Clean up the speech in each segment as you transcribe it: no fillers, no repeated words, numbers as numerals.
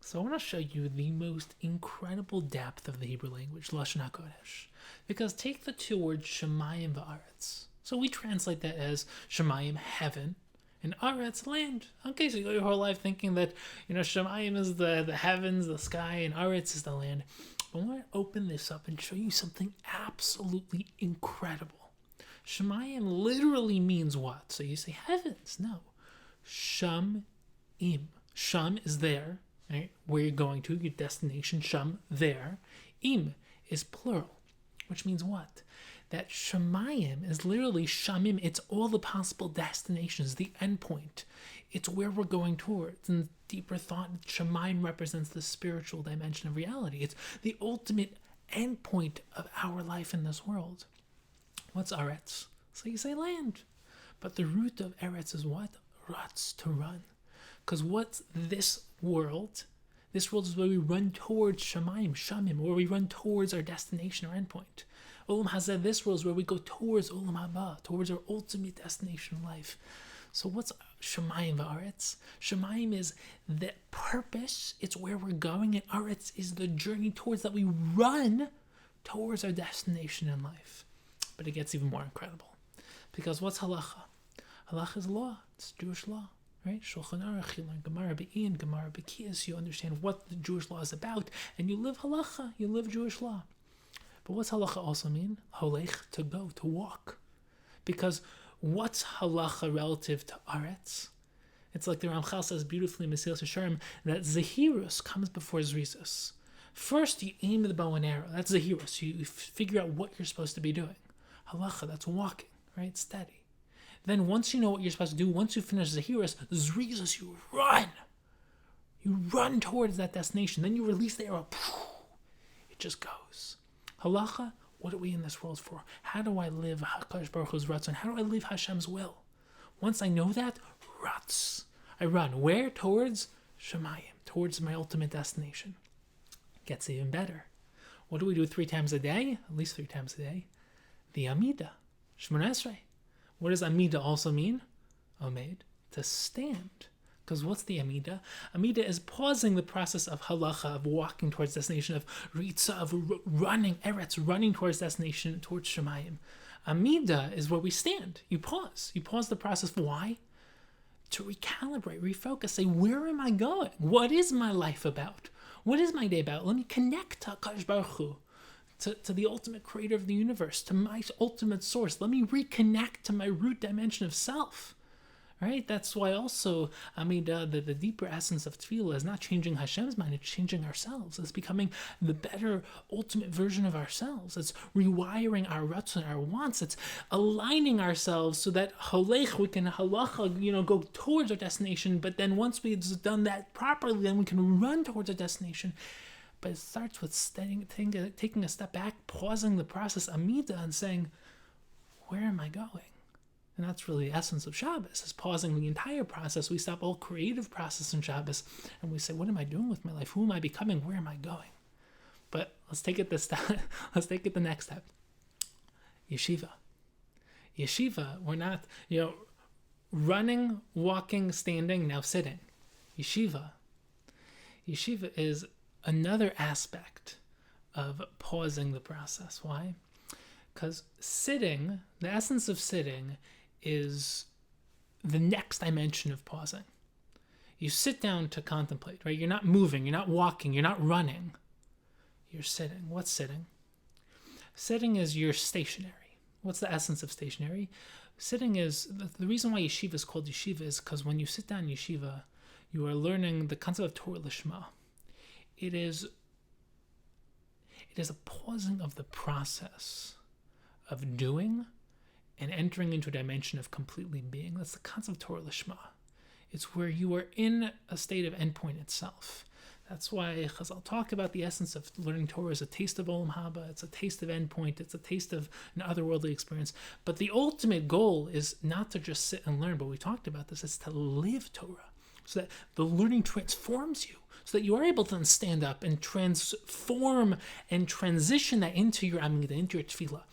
So I want to show you the most incredible depth of the Hebrew language, Lashon HaKodesh. Because take the two words Shamayim v'aretz. So we translate that as Shamayim, heaven, and Aretz, land. Okay, so you go your whole life thinking that, Shamayim is the heavens, the sky, and Aretz is the land. But I want to open this up and show you something absolutely incredible. Shamayim literally means what? So you say heavens. No. Shamayim. Sham is there, right? Where you're going to, your destination. Sham, there. Im is plural, which means what? That Shamayim is literally Shamim. It's all the possible destinations, the endpoint. It's where we're going towards. And deeper thought, Shamayim represents the spiritual dimension of reality. It's the ultimate endpoint of our life in this world. What's Aretz? So you say land. But the root of Eretz is what? Ratz, to run. Because what's this world? This world is where we run towards Shamayim, Shamim, where we run towards our destination or endpoint. Olam Hazeh, this world is where we go towards Olam Haba, towards our ultimate destination in life. So what's Shamayim v'aretz? Shamayim is the purpose, it's where we're going, and Aretz is the journey towards that we run towards our destination in life. But it gets even more incredible. Because what's halacha? Halacha is law, it's Jewish law. Right? Shulchan Aruch, you learn Gemara Be'in, Gemara Be'kiyas, you understand what the Jewish law is about, and you live halacha, you live Jewish law. But what's halacha also mean? Holech, to go, to walk. Because what's halacha relative to Aretz? It's like the Ramchal says beautifully in Mesilas Yesharim that Zehirus comes before Zrizus. First, you aim the bow and arrow. That's Zehirus. You figure out what you're supposed to be doing. Halacha, that's walking, right? Steady. Then once you know what you're supposed to do, once you finish Zehirus, Zrizus, you run. You run towards that destination. Then you release the arrow. It just goes. Halacha, what are we in this world for? How do I live HaKadosh Baruch Hu's Ratzon? How do I live Hashem's will? Once I know that, Ratz. I run. Where? Towards Shamayim. Towards my ultimate destination. Gets even better. What do we do 3 times a day? At least 3 times a day. The Amida. Shemona Esrei. What does Amida also mean? Omed. To stand. Because what's the Amida? Amida is pausing the process of halacha, of walking towards destination, of ritza, of running, eretz, running towards destination, towards Shamayim. Amida is where we stand. You pause. You pause the process. Why? To recalibrate, refocus, say, where am I going? What is my life about? What is my day about? Let me connect to HaKadosh Baruch Hu, to the ultimate creator of the universe, to my ultimate source. Let me reconnect to my root dimension of self. Right? That's why also, Amida, the deeper essence of tefillah is not changing Hashem's mind, it's changing ourselves. It's becoming the better, ultimate version of ourselves. It's rewiring our ratzon, our wants. It's aligning ourselves so that holech, we can halacha, go towards our destination, but then once we've done that properly, then we can run towards our destination. But it starts with taking a step back, pausing the process, Amida, and saying, where am I going? And that's really the essence of Shabbos, is pausing the entire process. We stop all creative process in Shabbos, and we say, what am I doing with my life? Who am I becoming? Where am I going? But let's take it the next step. Yeshiva. Yeshiva, we're not, running, walking, standing, now sitting. Yeshiva is another aspect of pausing the process. Why? Because sitting, the essence of sitting is the next dimension of pausing. You sit down to contemplate, right? You're not moving, you're not walking, you're not running. You're sitting. What's sitting? Sitting is you're stationary. What's the essence of stationary? Sitting is, the reason why yeshiva is called yeshiva is because when you sit down in yeshiva, you are learning the concept of Torah Lishma. It is a pausing of the process of doing and entering into a dimension of completely being. That's the concept of Torah Lishma. It's where you are in a state of endpoint itself. That's why Chazal talk about the essence of learning Torah as a taste of Olam Haba. It's a taste of endpoint. It's a taste of an otherworldly experience. But the ultimate goal is not to just sit and learn, but we talked about this, it's to live Torah. So that the learning transforms you. So that you are able to then stand up and transform and transition that into your Amida, into your tefillah.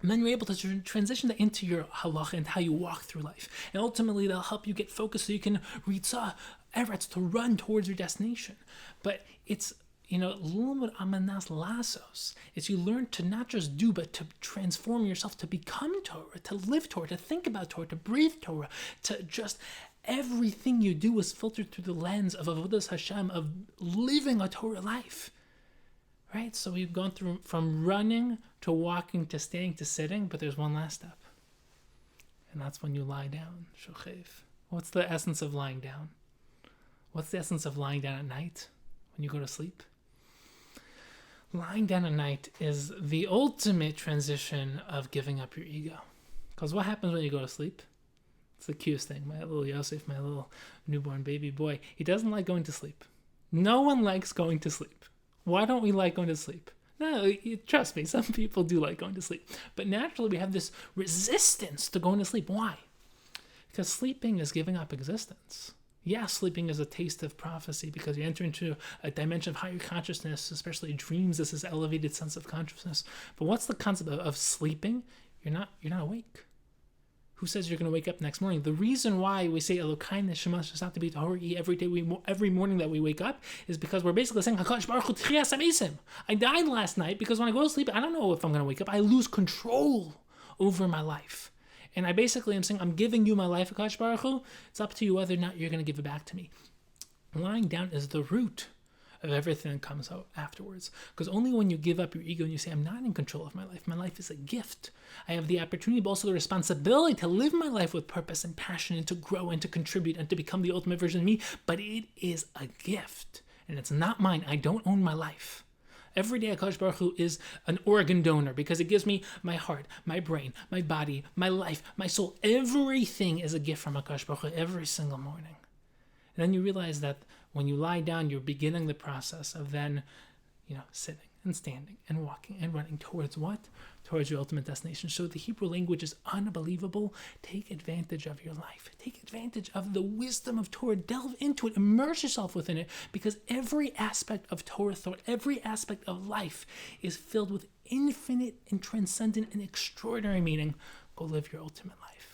And then you're able to transition that into your halacha and how you walk through life. And ultimately, that'll help you get focused so you can ritza, Eretz, to run towards your destination. But it's, Lumud Amanas Lasos. It's you learn to not just do, but to transform yourself, to become Torah, to live Torah, to think about Torah, to breathe Torah, to just everything you do is filtered through the lens of Avodas Hashem, of living a Torah life. Right? So we've gone through from running to walking to standing to sitting, but there's one last step. And that's when you lie down. Shochev. What's the essence of lying down? What's the essence of lying down at night when you go to sleep? Lying down at night is the ultimate transition of giving up your ego. Because what happens when you go to sleep? It's the cutest thing. My little Yosef, my little newborn baby boy, he doesn't like going to sleep. No one likes going to sleep. Why don't we like going to sleep? No, trust me, some people do like going to sleep. But naturally we have this resistance to going to sleep. Why? Because sleeping is giving up existence. Yes, sleeping is a taste of prophecy because you enter into a dimension of higher consciousness, especially dreams. This is elevated sense of consciousness. But what's the concept of sleeping? You're not awake. Who says you're going to wake up next morning? The reason why we say Elokai Neshama Shesat to be Tahori every morning that we wake up is because we're basically saying Hakadosh Baruch Hu Tchias Amesim. I died last night because when I go to sleep, I don't know if I'm going to wake up. I lose control over my life. And I basically am saying, I'm giving you my life, Hakadosh Baruch Hu. It's up to you whether or not you're going to give it back to me. Lying down is the root of everything that comes out afterwards. Because only when you give up your ego and you say, I'm not in control of my life is a gift. I have the opportunity, but also the responsibility to live my life with purpose and passion and to grow and to contribute and to become the ultimate version of me. But it is a gift. And it's not mine. I don't own my life. Every day, HaKadosh Baruch Hu is an organ donor because it gives me my heart, my brain, my body, my life, my soul. Everything is a gift from HaKadosh Baruch Hu every single morning. And then you realize that when you lie down, you're beginning the process of then, sitting and standing and walking and running towards what? Towards your ultimate destination. So the Hebrew language is unbelievable. Take advantage of your life. Take advantage of the wisdom of Torah. Delve into it. Immerse yourself within it. Because every aspect of Torah thought, every aspect of life is filled with infinite and transcendent and extraordinary meaning. Go live your ultimate life.